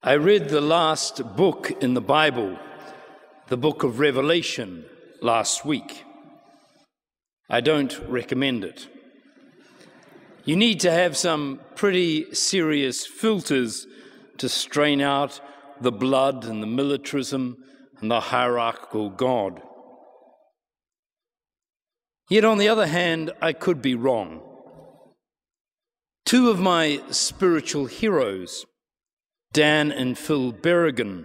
I read the last book in the Bible, the book of Revelation, last week. I don't recommend it. You need to have some pretty serious filters to strain out the blood and the militarism and the hierarchical God. Yet on the other hand, I could be wrong. Two of my spiritual heroes, Dan and Phil Berrigan,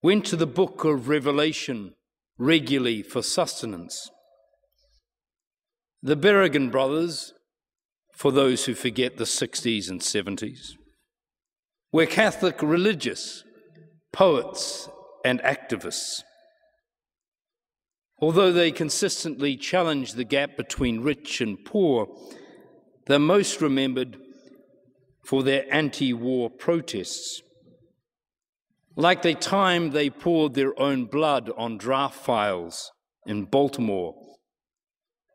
went to the book of Revelation regularly for sustenance. The Berrigan brothers, for those who forget the 60s and 70s, were Catholic religious, poets and activists. Although they consistently challenged the gap between rich and poor, they're most remembered for their anti-war protests. Like the time they poured their own blood on draft files in Baltimore,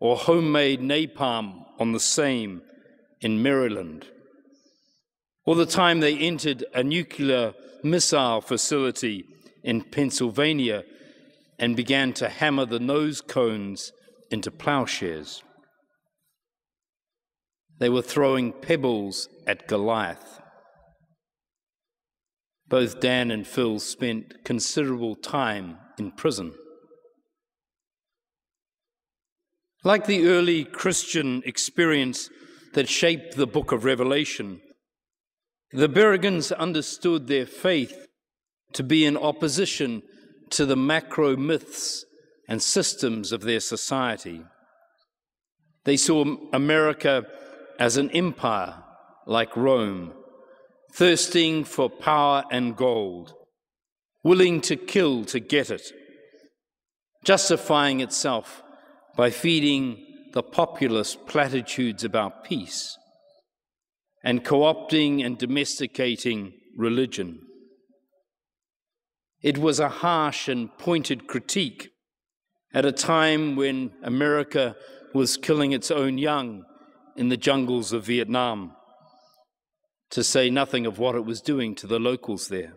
or homemade napalm on the Seine in Maryland, or the time they entered a nuclear missile facility in Pennsylvania and began to hammer the nose cones into plowshares. They were throwing pebbles at Goliath. Both Dan and Phil spent considerable time in prison. Like the early Christian experience that shaped the book of Revelation, the Berrigans understood their faith to be in opposition to the macro myths and systems of their society. They saw America as an empire like Rome, thirsting for power and gold, willing to kill to get it, justifying itself by feeding the populist platitudes about peace and co-opting and domesticating religion. It was a harsh and pointed critique at a time when America was killing its own young in the jungles of Vietnam, to say nothing of what it was doing to the locals there.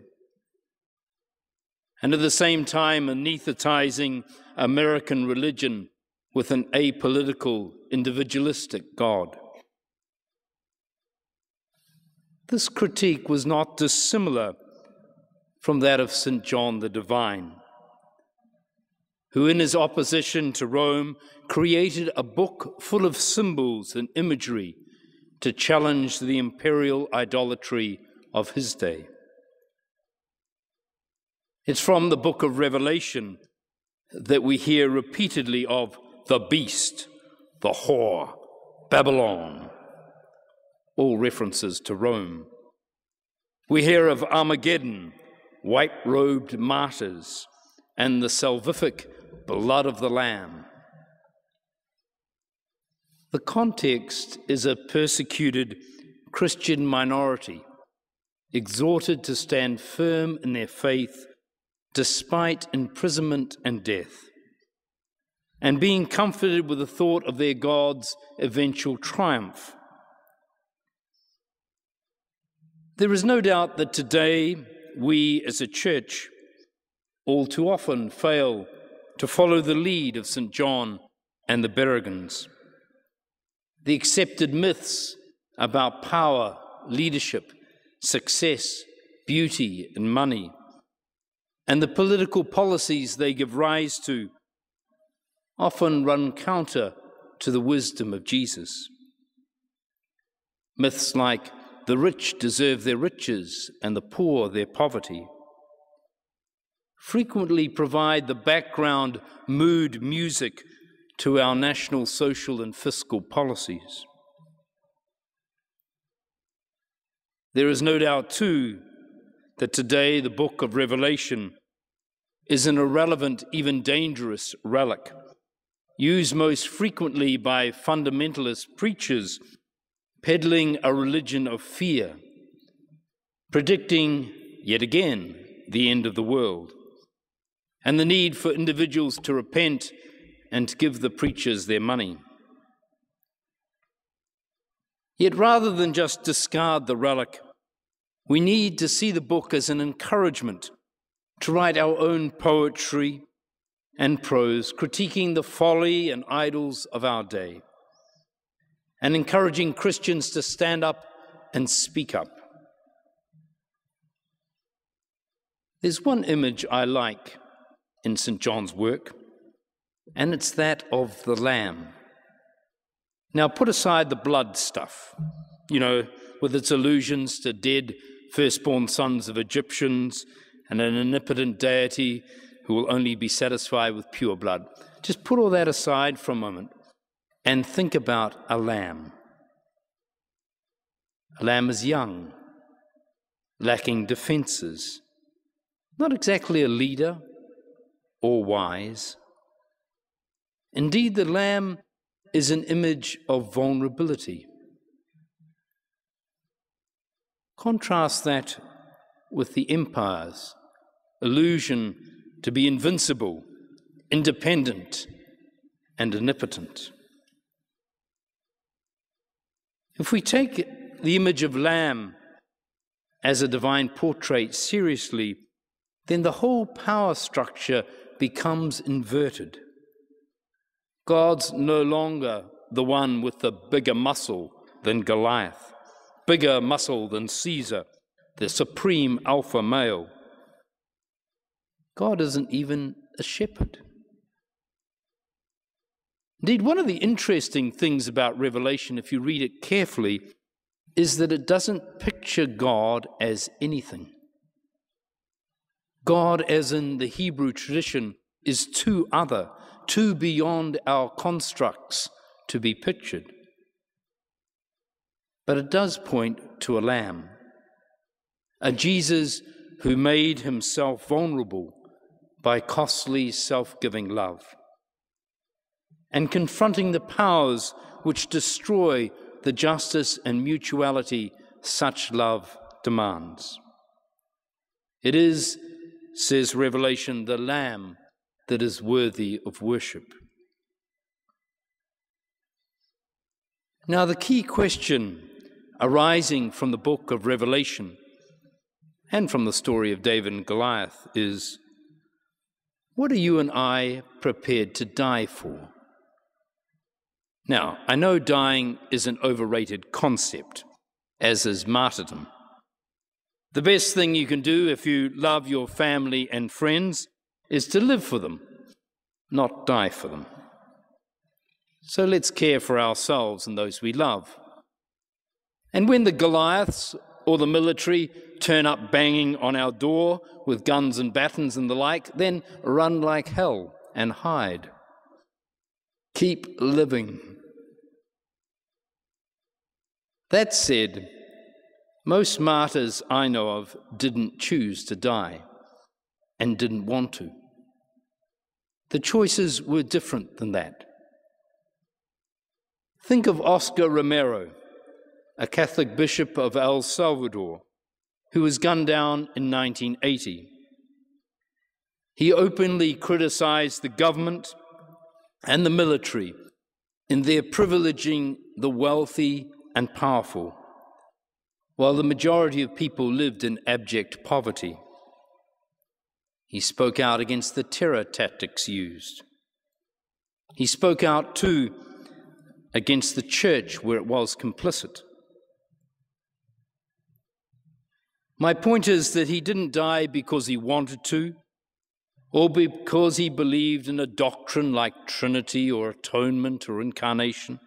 And at the same time, anesthetizing American religion with an apolitical, individualistic God. This critique was not dissimilar from that of St. John the Divine, who in his opposition to Rome created a book full of symbols and imagery to challenge the imperial idolatry of his day. It's from the book of Revelation that we hear repeatedly of the beast, the whore, Babylon, all references to Rome. We hear of Armageddon, white-robed martyrs, and the salvific blood of the Lamb. The context is a persecuted Christian minority, exhorted to stand firm in their faith despite imprisonment and death, and being comforted with the thought of their God's eventual triumph. There is no doubt that today we as a church all too often fail to follow the lead of St. John and the Berrigans. The accepted myths about power, leadership, success, beauty, and money, and the political policies they give rise to often run counter to the wisdom of Jesus. Myths like the rich deserve their riches and the poor their poverty frequently provide the background mood music to our national social and fiscal policies. There is no doubt, too, that today the book of Revelation is an irrelevant, even dangerous relic, used most frequently by fundamentalist preachers peddling a religion of fear, predicting, yet again, the end of the world, and the need for individuals to repent and to give the preachers their money. Yet rather than just discard the relic, We need to see the book as an encouragement to write our own poetry and prose, critiquing the folly and idols of our day, and encouraging Christians to stand up and speak up. There's one image I like in St. John's work, and it's that of the lamb. Now, put aside the blood stuff, with its allusions to dead firstborn sons of Egyptians and an omnipotent deity who will only be satisfied with pure blood. Just put all that aside for a moment and think about a lamb. A lamb is young, lacking defenses, not exactly a leader or wise. Indeed, the lamb is an image of vulnerability. Contrast that with the empire's illusion to be invincible, independent, and omnipotent. If we take the image of lamb as a divine portrait seriously, then the whole power structure becomes inverted. God's no longer the one with the bigger muscle than Goliath, bigger muscle than Caesar, the supreme alpha male. God isn't even a shepherd. Indeed, one of the interesting things about Revelation, if you read it carefully, is that it doesn't picture God as anything. God, as in the Hebrew tradition, is too other, too beyond our constructs to be pictured. But it does point to a lamb, a Jesus who made himself vulnerable by costly self-giving love, and confronting the powers which destroy the justice and mutuality such love demands. It is, says Revelation, the Lamb that is worthy of worship. Now, the key question arising from the book of Revelation and from the story of David and Goliath is, what are you and I prepared to die for? Now, I know dying is an overrated concept, as is martyrdom. The best thing you can do if you love your family and friends is to live for them, not die for them. So let's care for ourselves and those we love. And when the Goliaths or the military turn up banging on our door with guns and batons and the like, then run like hell and hide. Keep living. That said, most martyrs I know of didn't choose to die and didn't want to. The choices were different than that. Think of Oscar Romero, a Catholic bishop of El Salvador, who was gunned down in 1980. He openly criticized the government and the military in their privileging the wealthy and powerful, while the majority of people lived in abject poverty. He spoke out against the terror tactics used. He spoke out, too, against the church where it was complicit. My point is that he didn't die because he wanted to, or because he believed in a doctrine like Trinity or atonement or incarnation.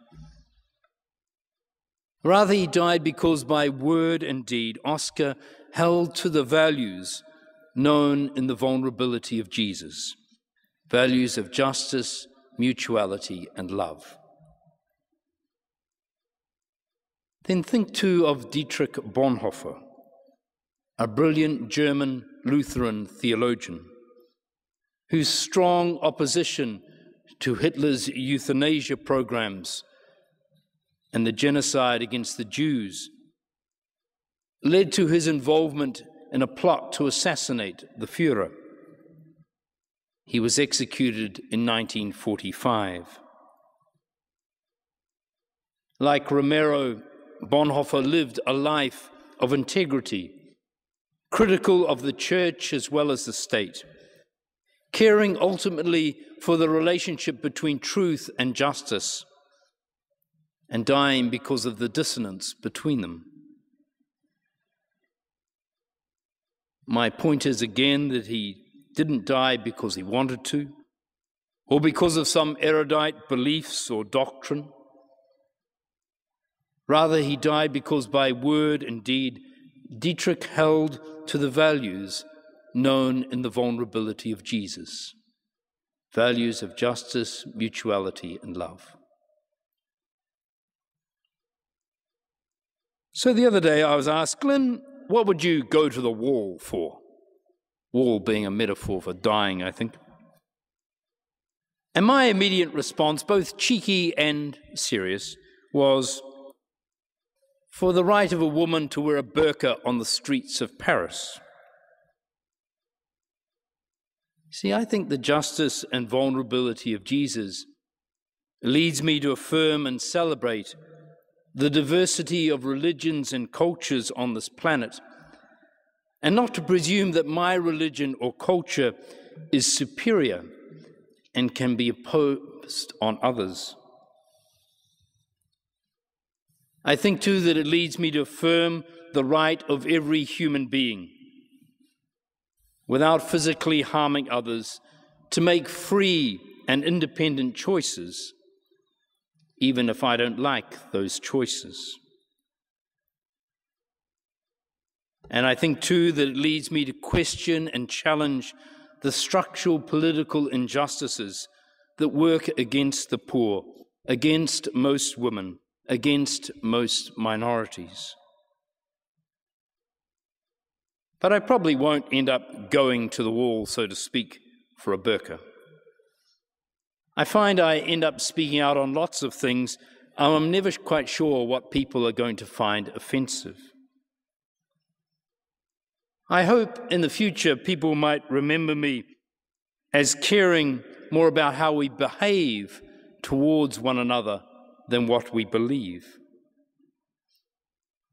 Rather, he died because by word and deed, Oscar held to the values known in the vulnerability of Jesus, values of justice, mutuality, and love. Then think too of Dietrich Bonhoeffer, a brilliant German Lutheran theologian, whose strong opposition to Hitler's euthanasia programs and the genocide against the Jews led to his involvement in a plot to assassinate the Führer. He was executed in 1945. Like Romero, Bonhoeffer lived a life of integrity critical of the church as well as the state, caring ultimately for the relationship between truth and justice, and dying because of the dissonance between them. My point is again that he didn't die because he wanted to, or because of some erudite beliefs or doctrine. Rather, he died because by word and deed, Dietrich held to the values known in the vulnerability of Jesus, values of justice, mutuality, and love. So the other day I was asked, Glynn, what would you go to the wall for? Wall being a metaphor for dying, I think. And my immediate response, both cheeky and serious, was for the right of a woman to wear a burqa on the streets of Paris. See, I think the justice and vulnerability of Jesus leads me to affirm and celebrate the diversity of religions and cultures on this planet, and not to presume that my religion or culture is superior and can be imposed on others. I think, too, that it leads me to affirm the right of every human being, without physically harming others, to make free and independent choices, even if I don't like those choices. And I think, too, that it leads me to question and challenge the structural political injustices that work against the poor, against most women, against most minorities. But I probably won't end up going to the wall, so to speak, for a burqa. I find I end up speaking out on lots of things. I'm never quite sure what people are going to find offensive. I hope in the future people might remember me as caring more about how we behave towards one another than what we believe,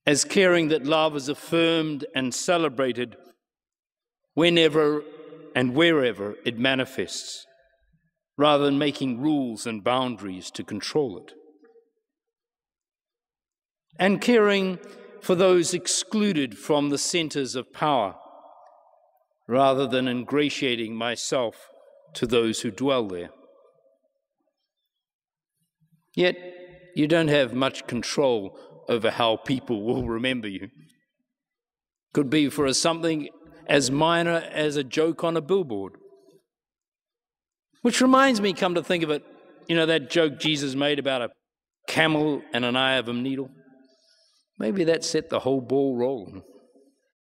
as caring that love is affirmed and celebrated whenever and wherever it manifests, rather than making rules and boundaries to control it, and caring for those excluded from the centers of power, rather than ingratiating myself to those who dwell there. Yet, you don't have much control over how people will remember you. Could be for something as minor as a joke on a billboard. Which reminds me, come to think of it, that joke Jesus made about a camel and an eye of a needle? Maybe that set the whole ball rolling.